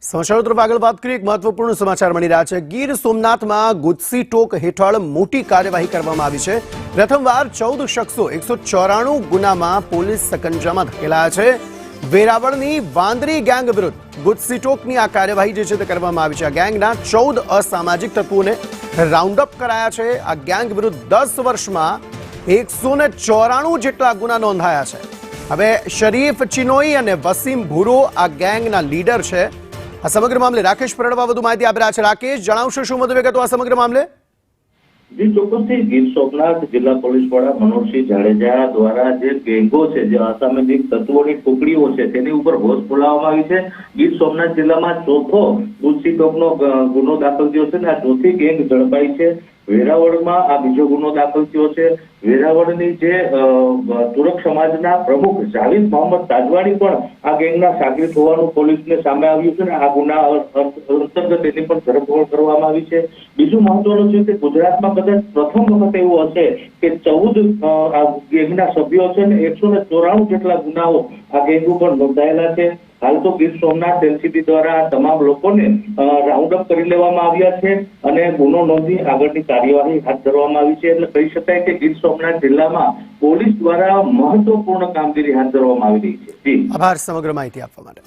સમાચારો તરફ આગળ વાત કરીએ, એક મહત્વપૂર્ણ સમાચાર મળી રહ્યા છે। ગીર સોમનાથમાં ગુજસી ટોક હેઠળ મોટી કાર્યવાહી કરવામાં આવી છે। પ્રથમવાર 14 શખ્સો 194 ગુનામાં પોલીસ સકંજામાં ધકેલાયા છે। વેરાવળની વાંદરી ગેંગ વિરુદ્ધ ગુજસી ટોકની આ કાર્યવાહી જે છે તે કરવામાં આવી છે। આ ગેંગના 14 અસામાજિક તત્વોને રાઉન્ડ અપ કરાયા છે। આ ગેંગ વિરુદ્ધ 10 વર્ષમાં 194 જેટલા ગુના નોંધાયા છે। હવે શરીફ ચિનોઈ અને વસીમ ભૂરો આ ગેંગના લીડર છે। આ સમગ્ર મામલે રાકેશ પરડવા વધુ માહિતી આપી રહ્યા છે। રાકેશ, જણાવશો શું વધુ વિગતો આ સમગ્ર મામલે? જી ચોક્કસથી ગીર સોમનાથ જિલ્લા પોલીસ વડા મનોજસિંહ જાડેજા દ્વારા જે ગેંગો છે, જે અસામાજિક તત્વોની ટુકડીઓ છે, તેની ઉપર હોશ બોલાવવામાં આવી છે। ગીર સોમનાથ જિલ્લામાં ચોથો ગુજસી ટોકનો ગુનો દાખલ થયો છે અને આ ચોથી ગેંગ ઝડપાઈ છે। વેરાવળમાં આ બીજો ગુનો દાખલ થયો છે। વેરાવળની જે તુરક સમાજના પ્રમુખ જાવેદ મોહમ્મદ તાજવાણી પણ આ ગેંગના સાગરીત હોવાનું પોલીસને સામે આવ્યું છે અને આ ગુના અંતર્ગત તેની પણ ધરપકડ કરવામાં આવી છે। બીજું મહત્વનું છે કે ગુજરાતમાં કદાચ પ્રથમ વખત એવું હશે કે 14 આ ગેંગના સભ્યો છે અને 194 જેટલા ગુનાઓ આ ગેંગ ઉપર નોંધાયેલા છે। હાલ તો ગીર સોમનાથ એલસીબી દ્વારા તમામ લોકોને રાઉન્ડ અપ કરી લેવામાં આવ્યા છે અને ગુનો નોંધી આગળની કાર્યવાહી હાથ ધરવામાં આવી છે। એટલે કહી શકાય કે ગીર સોમનાથ જિલ્લામાં પોલીસ દ્વારા મહત્વપૂર્ણ કામગીરી હાથ ધરવામાં આવી રહી છે। આભાર સમગ્ર માહિતી આપવા માટે।